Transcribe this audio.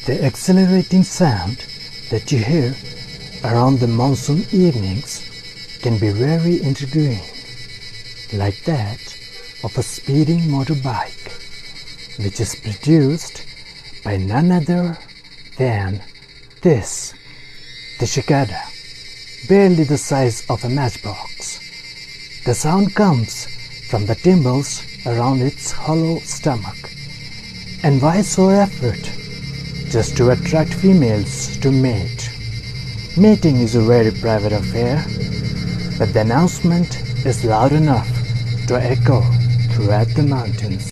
The exhilarating sound that you hear around the monsoon evenings can be very intriguing, like that of a speeding motorbike, which is produced by none other than this, the cicada, barely the size of a matchbox. The sound comes from the timbers around its hollow stomach. And why so effort? Just to attract females to mate. Mating is a very private affair, but the announcement is loud enough to echo throughout the mountains.